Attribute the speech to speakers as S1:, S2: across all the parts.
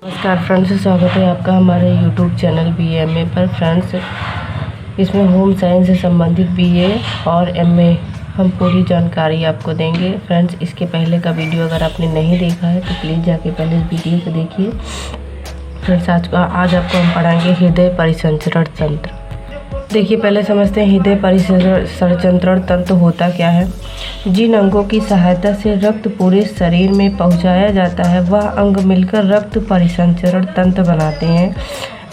S1: नमस्कार फ्रेंड्स, स्वागत है आपका हमारे यूट्यूब चैनल BA पर। फ्रेंड्स, इसमें होम साइंस से संबंधित BA और MA हम पूरी जानकारी आपको देंगे। फ्रेंड्स, इसके पहले का वीडियो अगर आपने नहीं देखा है तो प्लीज़ जाके पहले इस वीडियो को देखिए। फ्रेंड्स, आज आपको हम पढ़ाएंगे हृदय परिसंचरण तंत्र। देखिए, पहले समझते हैं हृदय परिसंचरण तंत्र होता क्या है। जिन अंगों की सहायता से रक्त पूरे शरीर में पहुंचाया जाता है वह अंग मिलकर रक्त परिसंचरण तंत्र बनाते हैं।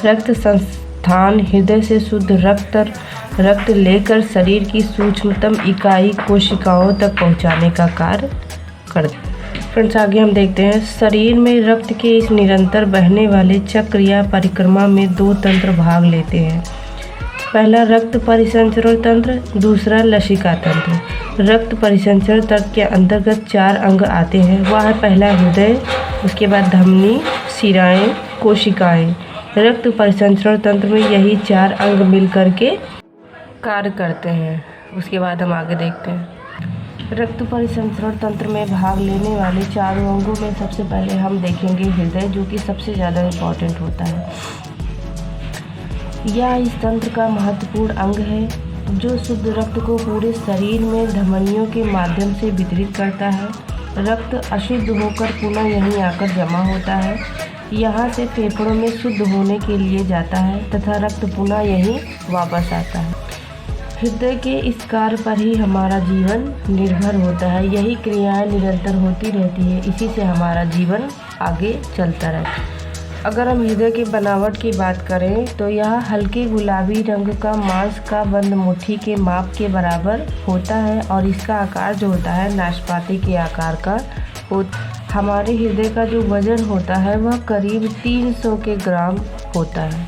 S1: रक्त संस्थान हृदय से शुद्ध रक्त लेकर शरीर की सूक्ष्मतम इकाई कोशिकाओं तक पहुंचाने का कार्य करते हैं। फ्रेंड्स, आगे हम देखते हैं शरीर में रक्त के इस निरंतर बहने वाले चक्र या परिक्रमा में दो तंत्र भाग लेते हैं। पहला रक्त परिसंचरण तंत्र, दूसरा लसिका तंत्र। रक्त परिसंचरण तंत्र के अंतर्गत 4 अंग आते हैं। वह है पहला हृदय, उसके बाद धमनी, शिराएं, कोशिकाएं। रक्त परिसंचरण तंत्र में यही 4 अंग मिलकर के कार्य करते हैं। उसके बाद हम आगे देखते हैं रक्त परिसंचरण तंत्र में भाग लेने वाले 4 अंगों में सबसे पहले हम देखेंगे हृदय, जो कि सबसे ज़्यादा इम्पोर्टेंट होता है। यह इस तंत्र का महत्वपूर्ण अंग है जो शुद्ध रक्त को पूरे शरीर में धमनियों के माध्यम से वितरित करता है। रक्त अशुद्ध होकर पुनः यहीं आकर जमा होता है। यहाँ से फेफड़ों में शुद्ध होने के लिए जाता है तथा रक्त पुनः यहीं वापस आता है। हृदय के इस कार्य पर ही हमारा जीवन निर्भर होता है। यही क्रियाएं निरंतर होती रहती है, इसी से हमारा जीवन आगे चलता रहता है। अगर हम हृदय की बनावट की बात करें तो यह हल्के गुलाबी रंग का मांस का बंद मुट्ठी के माप के बराबर होता है और इसका आकार जो होता है नाशपाती के आकार का हमारे हृदय का जो वजन होता है वह करीब 300 के ग्राम होता है।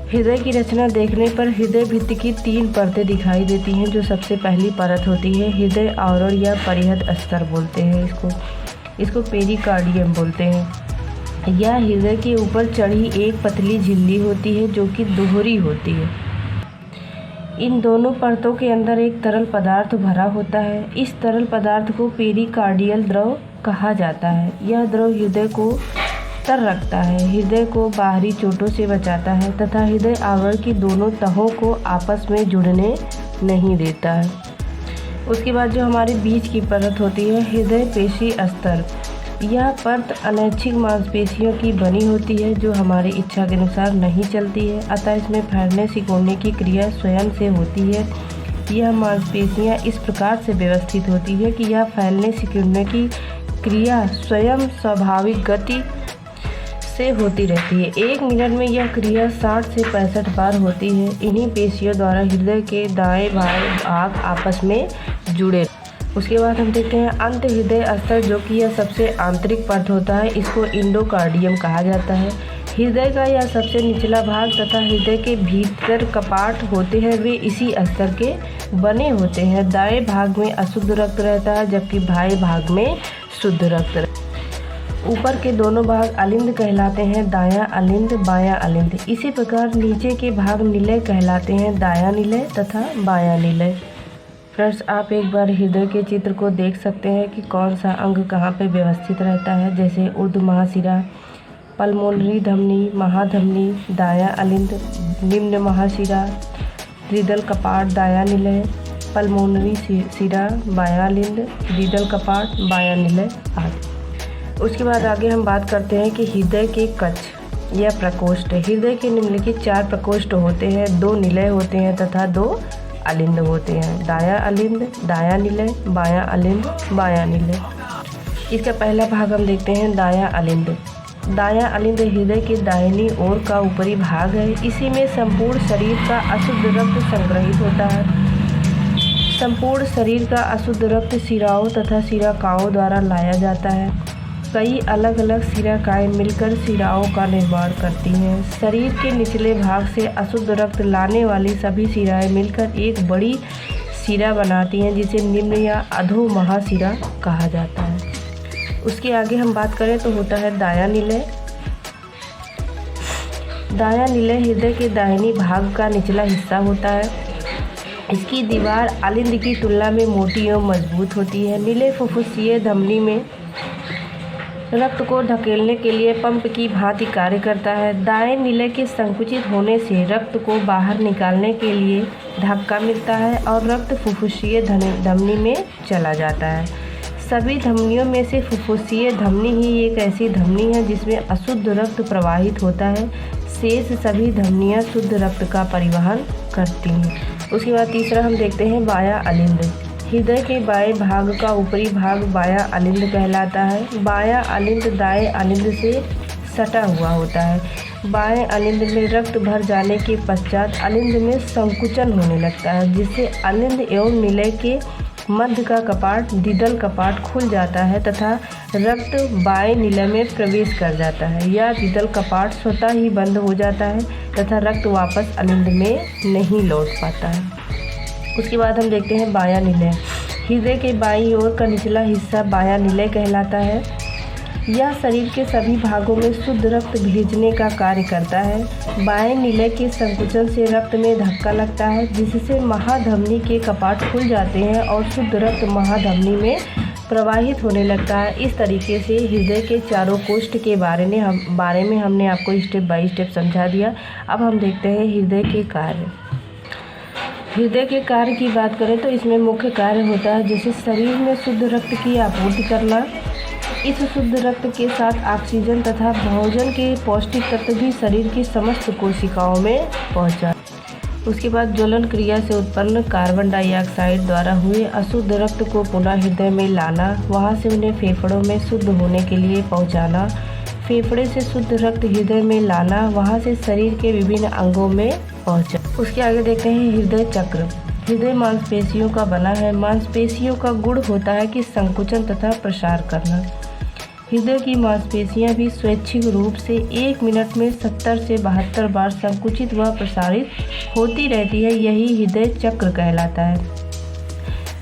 S1: हृदय की रचना देखने पर हृदय भित्ति की 3 परतें दिखाई देती हैं। जो सबसे पहली परत होती है हृदय आवरण या परिहद स्तर बोलते हैं इसको पेरिकार्डियम बोलते हैं। यह हृदय के ऊपर चढ़ी एक पतली झिल्ली होती है जो कि दोहरी होती है। इन दोनों परतों के अंदर एक तरल पदार्थ भरा होता है। इस तरल पदार्थ को पेरिकार्डियल द्रव कहा जाता है। यह द्रव हृदय को तर रखता है, हृदय को बाहरी चोटों से बचाता है तथा हृदय आवरण की दोनों तहों को आपस में जुड़ने नहीं देता है। उसके बाद जो हमारे बीच की परत होती है हृदय पेशी स्तर। यह परत अनैच्छिक मांसपेशियों की बनी होती है जो हमारी इच्छा के अनुसार नहीं चलती है, अतः इसमें फैलने सिकुड़ने की क्रिया स्वयं से होती है। यह मांसपेशियां इस प्रकार से व्यवस्थित होती है कि यह फैलने सिकुड़ने की क्रिया स्वयं स्वाभाविक गति से होती रहती है। 1 मिनट में यह क्रिया 60 से 65 बार होती है। इन्हीं पेशियों द्वारा हृदय के दाएं बाएं भाग आपस में जुड़े। उसके बाद हम देखते हैं अंत हृदय स्तर, जो कि यह सबसे आंतरिक परत होता है। इसको इंडोकार्डियम कहा जाता है। हृदय का यह सबसे निचला भाग तथा हृदय के भीतर कपाट होते हैं, वे इसी स्तर के बने होते हैं। दाएं भाग में अशुद्ध रक्त रहता है जबकि बाएं भाग में शुद्ध रक्त रहता है। ऊपर के दोनों भाग अलिंद कहलाते हैं, दायां अलिंद बायां अलिंद। इसी प्रकार नीचे के भाग निलय कहलाते हैं, दायां निलय तथा बायां निलय। फ्रेंड्स, आप एक बार हृदय के चित्र को देख सकते हैं कि कौन सा अंग कहाँ पे व्यवस्थित रहता है। जैसे ऊर्ध्व महाशिरा, पल्मोनरी धमनी, महाधमनी, दायां अलिंद, निम्न महाशिरा, हृदय कपाट, दायां निलय, पल्मोनरी शिरा, बायां अलिंद, हृदय कपाट, बायां निलय आदि। उसके बाद आगे हम बात करते हैं कि हृदय के कक्ष या प्रकोष्ठ। हृदय के निम्नलिखित 4 प्रकोष्ठ होते हैं, 2 निलय होते हैं तथा 2 अलिंद होते हैं। दायां अलिंद, दायां निलय, बायां अलिंद, बायां निलय। इसका पहला भाग हम देखते हैं दायां अलिंद। दायां अलिंद हृदय के दाहिनी ओर का ऊपरी भाग है। इसी में संपूर्ण शरीर का अशुद्ध रक्त संग्रहित होता है। संपूर्ण शरीर का अशुद्ध रक्त शिराओं तथा शिराकाओं द्वारा लाया जाता है। कई अलग अलग शिराकाएं मिलकर शिराओं का निर्माण करती हैं। शरीर के निचले भाग से अशुद्ध रक्त लाने वाली सभी शिराएं मिलकर एक बड़ी शिरा बनाती हैं जिसे निम्न या अधो महाशिरा कहा जाता है। उसके आगे हम बात करें तो होता है दायां निलय। दायां निलय हृदय के दाहिनी भाग का निचला हिस्सा होता है। इसकी दीवार अलिंद की तुलना में मोटी एवं मजबूत होती है। निलय फुफ्फुसीय धमनी में रक्त को धकेलने के लिए पंप की भांति कार्य करता है। दाएं निलय के संकुचित होने से रक्त को बाहर निकालने के लिए धक्का मिलता है और रक्त फुफ्फुसीय धमनी में चला जाता है। सभी धमनियों में से फुफ्फुसीय धमनी ही एक ऐसी धमनी है जिसमें अशुद्ध रक्त प्रवाहित होता है। शेष सभी धमनियाँ शुद्ध रक्त का परिवहन करती हैं। उसके बाद तीसरा हम देखते हैं बायां अलिंद। हृदय के बाएं भाग का ऊपरी भाग बायां अलिंद कहलाता है। बायां अलिंद दाएं अलिंद से सटा हुआ होता है। बाएं अलिंद में रक्त भर जाने के पश्चात अलिंद में संकुचन होने लगता है, जिससे अलिंद एवं निलय के मध्य का कपाट द्विदल कपाट खुल जाता है तथा रक्त बाएं निलय में प्रवेश कर जाता है। यह द्विदल कपाट स्वतः ही बंद हो जाता है तथा रक्त वापस अलिंद में नहीं लौट पाता है। उसके बाद हम देखते हैं बायां निलय। हृदय के बाईं ओर का निचला हिस्सा बायां निलय कहलाता है। यह शरीर के सभी भागों में शुद्ध रक्त भेजने का कार्य करता है। बाएं निलय के संकुचन से रक्त में धक्का लगता है, जिससे महाधमनी के कपाट खुल जाते हैं और शुद्ध रक्त महाधमनी में प्रवाहित होने लगता है। इस तरीके से हृदय के चारों कोष्ठ के बारे में हमने आपको स्टेप बाय स्टेप समझा दिया। अब हम देखते हैं हृदय के कार्य। हृदय के कार्य की बात करें तो इसमें मुख्य कार्य होता है जैसे शरीर में शुद्ध रक्त की आपूर्ति करना, इस शुद्ध रक्त के साथ ऑक्सीजन तथा भोजन के पौष्टिक तत्व भी शरीर की समस्त कोशिकाओं में पहुंचा। उसके बाद ज्वलन क्रिया से उत्पन्न कार्बन डाइऑक्साइड द्वारा हुए अशुद्ध रक्त को पुनः हृदय में लाना, वहां से उन्हें फेफड़ों में शुद्ध होने के लिए पहुंचाना, फेफड़े से शुद्ध रक्त हृदय में लाना, वहां से शरीर के विभिन्न अंगों में पहुंचा। उसके आगे देखते हैं हृदय चक्र। हृदय मांसपेशियों का बना है। मांसपेशियों का गुण होता है कि संकुचन तथा प्रसार करना। हृदय की मांसपेशियां भी स्वैच्छिक रूप से 1 मिनट में 70 से 72 बार संकुचित व प्रसारित होती रहती है। यही हृदय चक्र कहलाता है।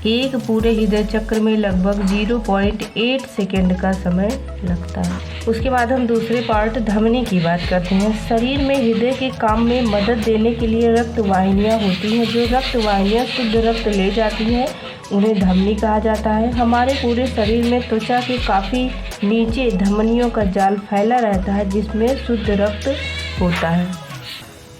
S1: एक पूरे हृदय चक्र में लगभग 0.8 सेकेंड का समय लगता है। उसके बाद हम दूसरे पार्ट धमनी की बात करते हैं। शरीर में हृदय के काम में मदद देने के लिए रक्त वाहिनियाँ होती हैं। जो रक्त वाहिनियाँ शुद्ध रक्त ले जाती हैं उन्हें धमनी कहा जाता है। हमारे पूरे शरीर में त्वचा के काफ़ी नीचे धमनियों का जाल फैला रहता है जिसमें शुद्ध रक्त होता है।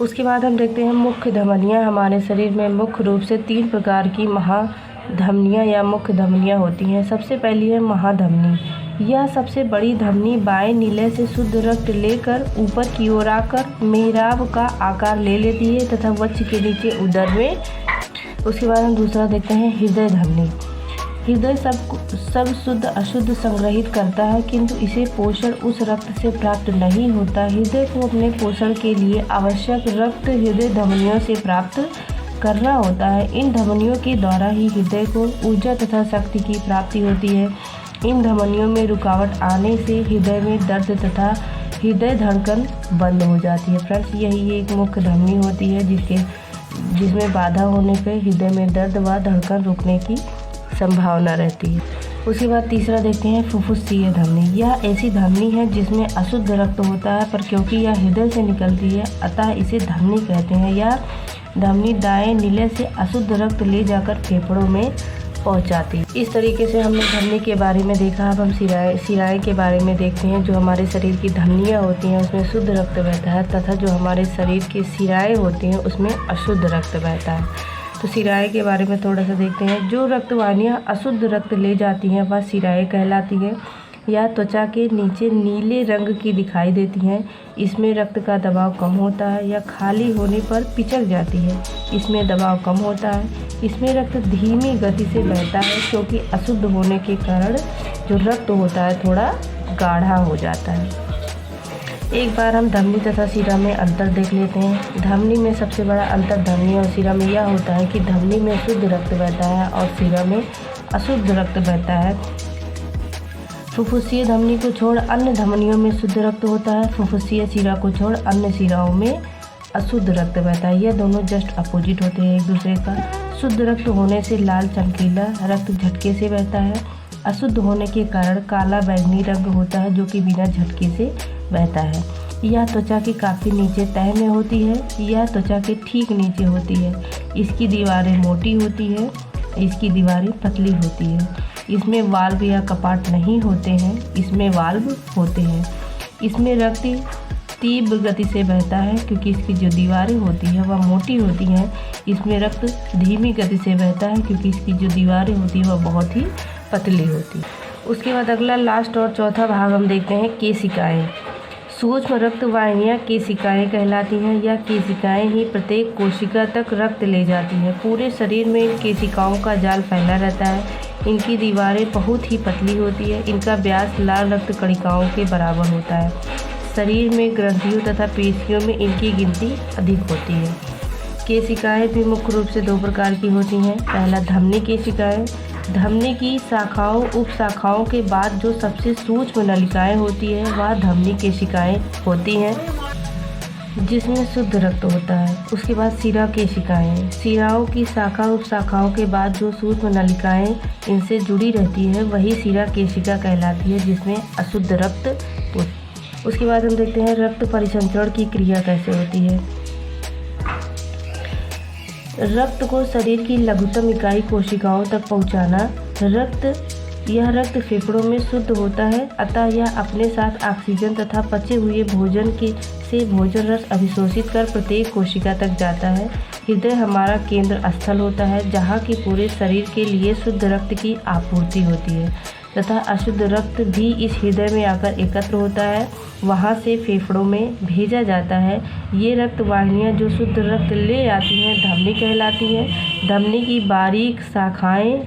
S1: उसके बाद हम देखते हैं मुख्य धमनियाँ। हमारे शरीर में मुख्य रूप से 3 प्रकार की महाधमनियाँ या मुख्य धमनियाँ होती हैं। सबसे पहली है महाधमनी। यह सबसे बड़ी धमनी बाएं निलय से शुद्ध रक्त लेकर ऊपर की ओर आकर मेहराब का आकार ले लेती है तथा वक्ष के नीचे उदर में। उसके बाद हम दूसरा देखते हैं हृदय धमनी। हृदय सब शुद्ध अशुद्ध संग्रहित करता है, किंतु इसे पोषण उस रक्त से प्राप्त नहीं होता। हृदय को अपने पोषण के लिए आवश्यक रक्त हृदय धमनियों से प्राप्त करना होता है। इन धमनियों के द्वारा ही हृदय को ऊर्जा तथा शक्ति की प्राप्ति होती है। इन धमनियों में रुकावट आने से हृदय में दर्द तथा हृदय धड़कन बंद हो जाती है। फ्रेंड्स, यही एक मुख्य धमनी होती है जिसमें बाधा होने पर हृदय में दर्द व धड़कन रुकने की संभावना रहती है। उसके बाद तीसरा देखते हैं फुफ्फुसीय धमनी। यह ऐसी धमनी है जिसमें अशुद्ध रक्त होता है, पर क्योंकि यह हृदय से निकलती है अतः इसे धमनी कहते हैं। यह धमनी दाएं निलय से अशुद्ध रक्त ले जाकर फेफड़ों में पहुंचाती है। इस तरीके से हमने धमनी के बारे में देखा। अब हम शिराएँ के बारे में देखते हैं। जो हमारे शरीर की धमनियाँ होती हैं उसमें शुद्ध रक्त बहता है तथा जो हमारे शरीर की शिराएँ होती हैं उसमें अशुद्ध रक्त बहता है। तो शिराएँ के बारे में थोड़ा सा देखते हैं। जो रक्तवाहिनियाँ अशुद्ध रक्त ले जाती हैं वह शिराएँ कहलाती हैं। यह त्वचा के नीचे नीले रंग की दिखाई देती हैं। इसमें रक्त का दबाव कम होता है या खाली होने पर पिचक जाती है। इसमें दबाव कम होता है। इसमें रक्त धीमी गति से बहता है क्योंकि अशुद्ध होने के कारण जो रक्त होता है थोड़ा गाढ़ा हो जाता है। एक बार हम धमनी तथा शिरा में अंतर देख लेते हैं। धमनी में सबसे बड़ा अंतर धमनी और शिरा में यह होता है कि धमनी में शुद्ध रक्त बहता है और शिरा में अशुद्ध रक्त बहता है। फुफ्फुसीय धमनी को छोड़ अन्य धमनियों में शुद्ध रक्त होता है। फुफ्फुसीय शिरा को छोड़ अन्य शिराओं में अशुद्ध रक्त बहता है। यह दोनों जस्ट अपोजिट होते हैं एक दूसरे का। शुद्ध रक्त होने से लाल चमकीला रक्त झटके से बहता है। अशुद्ध होने के कारण काला बैंगनी रंग होता है जो कि बिना झटके से बहता है। यह त्वचा के काफ़ी नीचे तह में होती है। यह त्वचा के ठीक नीचे होती है। इसकी दीवारें मोटी होती है, इसकी दीवारें पतली होती है। इसमें वाल्व या कपाट नहीं होते हैं, इसमें वाल्व होते हैं। इसमें रक्त तीव्र गति से बहता है क्योंकि इसकी जो दीवारें होती हैं वह मोटी होती हैं। इसमें रक्त धीमी गति से बहता है क्योंकि इसकी जो दीवारें होती हैं वह बहुत ही पतली होती है। उसके बाद अगला लास्ट और चौथा भाग हम देखते हैं केशिकाएँ। सूक्ष्म रक्त वाहिनियाँ केशिकाएँ कहलाती हैं। यह केशिकाएँ ही प्रत्येक कोशिका तक रक्त ले जाती हैं। पूरे शरीर में इन केशिकाओं का जाल फैला रहता है। इनकी दीवारें बहुत ही पतली होती है। इनका व्यास लाल रक्त कणिकाओं के बराबर होता है। शरीर में ग्रंथियों तथा पेशियों में इनकी गिनती अधिक होती है। केशिकाएँ भी मुख्य रूप से दो प्रकार की होती हैं। पहला धमनी केशिकाएँ। धमनी की शाखाओं उप शाखाओं के बाद जो सबसे सूक्ष्म नलिकाएँ होती है वह धमनी केशिकाएँ होती हैं जिसमें शुद्ध रक्त होता है। उसके बाद शिरा केशिकाएँ। शिराओं की शाखा उप शाखाओं के बाद जो सूक्ष्म नलिकाएँ इनसे जुड़ी रहती है वही शिरा केशिका कहलाती है जिसमें अशुद्ध रक्त होता है। उसके बाद हम देखते हैं रक्त परिसंचरण की क्रिया कैसे होती है। रक्त को शरीर की लघुतम इकाई कोशिकाओं तक पहुंचाना। यह रक्त फेफड़ों में शुद्ध होता है, अतः यह अपने साथ ऑक्सीजन तथा पचे हुए भोजन से भोजन रस अभिशोषित कर प्रत्येक कोशिका तक जाता है। हृदय हमारा केंद्र स्थल होता है जहाँ की पूरे शरीर के लिए शुद्ध रक्त की आपूर्ति होती है तथा अशुद्ध रक्त भी इस हृदय में आकर एकत्र होता है, वहाँ से फेफड़ों में भेजा जाता है। ये रक्त वाहिनियाँ जो शुद्ध रक्त ले आती हैं धमनी कहलाती हैं। धमनी की बारीक शाखाएँ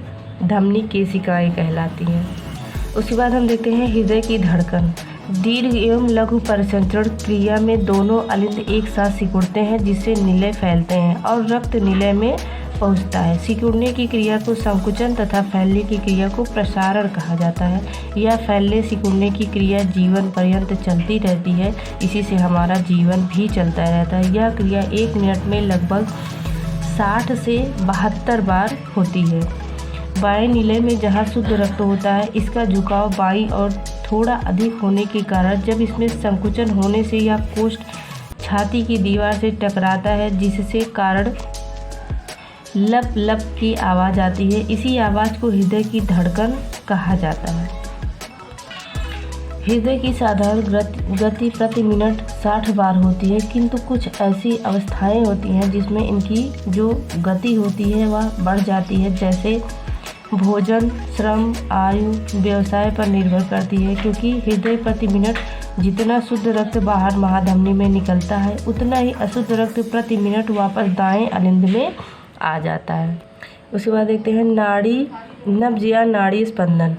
S1: धमनी केशिकाएँ कहलाती हैं। उसके बाद हम देखते हैं हृदय की धड़कन। दीर्घ एवं लघु परिसंचरण क्रिया में दोनों अलिंद एक साथ सिकुड़ते हैं जिससे नीले फैलते हैं और रक्त नीले में पहुंचता है। सिकुड़ने की क्रिया को संकुचन तथा फैलने की क्रिया को प्रसारण कहा जाता है। यह फैलने सिकुड़ने की क्रिया जीवन पर्यंत चलती रहती है, इसी से हमारा जीवन भी चलता रहता है। यह क्रिया 1 मिनट में लगभग 60 से 72 बार होती है। बाएं नीले में जहाँ शुद्ध रक्त होता है इसका झुकाव बाईं और थोड़ा अधिक होने के कारण जब इसमें संकुचन होने से यह कोष्ठ छाती की दीवार से टकराता है जिससे कारण लप लप की आवाज़ आती है। इसी आवाज़ को हृदय की धड़कन कहा जाता है। हृदय की साधारण गति प्रति मिनट 60 बार होती है, किंतु कुछ ऐसी अवस्थाएं होती हैं जिसमें इनकी जो गति होती है वह बढ़ जाती है, जैसे भोजन, श्रम, आयु, व्यवसाय पर निर्भर करती है। क्योंकि हृदय प्रति मिनट जितना शुद्ध रक्त बाहर महाधमनी में निकलता है उतना ही अशुद्ध रक्त प्रति मिनट वापस दाएं अलिंद में आ जाता है। उसके बाद देखते हैं नाड़ी नब्ज या नाड़ी स्पंदन।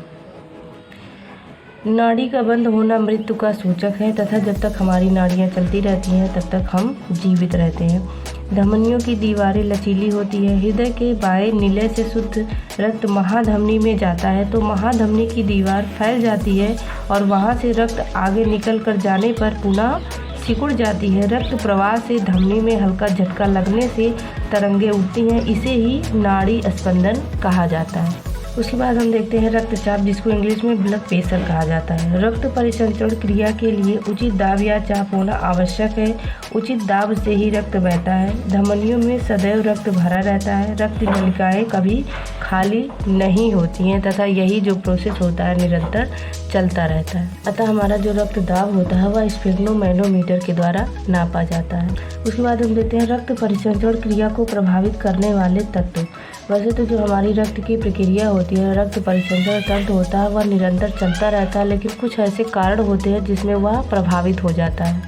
S1: नाड़ी का बंद होना मृत्यु का सूचक है तथा जब तक हमारी नाड़ियाँ चलती रहती हैं तब तक हम जीवित रहते हैं। धमनियों की दीवारें लचीली होती है। हृदय के बाएं नीले से शुद्ध रक्त महाधमनी में जाता है तो महाधमनी की दीवार फैल जाती है और वहाँ से रक्त आगे निकल कर जाने पर पुनः सिकुड़ जाती है। रक्त प्रवाह से धमनी में हल्का झटका लगने से तरंगे उठती हैं, इसे ही नाड़ी स्पंदन कहा जाता है। उसके बाद हम देखते हैं रक्तचाप, जिसको इंग्लिश में ब्लड प्रेशर कहा जाता है। रक्त परिसंचरण क्रिया के लिए उचित दाब या चाप होना आवश्यक है। उचित दाब से ही रक्त बहता है। धमनियों में सदैव रक्त भरा रहता है। रक्त नलिकाएं कभी खाली नहीं होती हैं तथा यही जो प्रोसेस होता है निरंतर चलता रहता है। अतः हमारा जो रक्त दाब होता है वह स्फिग्नोमैनोमीटर के द्वारा नापा जाता है। उसके बाद हम देखते हैं रक्त परिसंचरण क्रिया को प्रभावित करने वाले तत्व। वैसे तो जो हमारी रक्त की प्रक्रिया होती है, रक्त परिसंचरण तंत्र होता है, वह निरंतर चलता रहता है, लेकिन कुछ ऐसे कारण होते हैं जिसमें वह प्रभावित हो जाता है,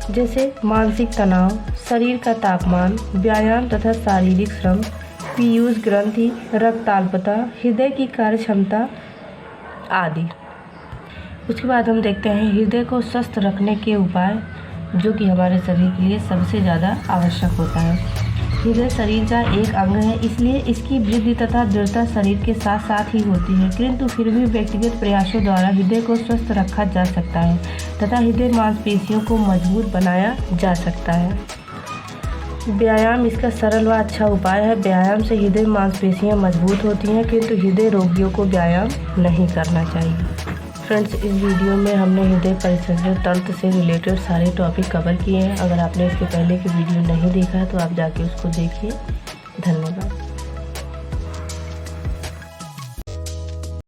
S1: जैसे मानसिक तनाव, शरीर का तापमान, व्यायाम तथा शारीरिक श्रम, पीयूष ग्रंथि, रक्ताल्पता, हृदय की कार्य क्षमता आदि। उसके बाद हम देखते हैं हृदय को स्वस्थ रखने के उपाय, जो कि हमारे शरीर के लिए सबसे ज़्यादा आवश्यक होता है। हृदय शरीर का एक अंग है, इसलिए इसकी वृद्धि तथा दृढ़ता शरीर के साथ साथ ही होती है, किंतु फिर भी व्यक्तिगत प्रयासों द्वारा हृदय को स्वस्थ रखा जा सकता है तथा हृदय मांसपेशियों को मजबूत बनाया जा सकता है। व्यायाम इसका सरल व अच्छा उपाय है। व्यायाम से हृदय मांसपेशियां मजबूत होती हैं, किंतु हृदय रोगियों को व्यायाम नहीं करना चाहिए। फ्रेंड्स, इस वीडियो में हमने हृदय परिसंचरण तंत्र से रिलेटेड सारे टॉपिक कवर किए हैं। अगर आपने इसके पहले की वीडियो नहीं देखा है तो आप जाके उसको देखिए।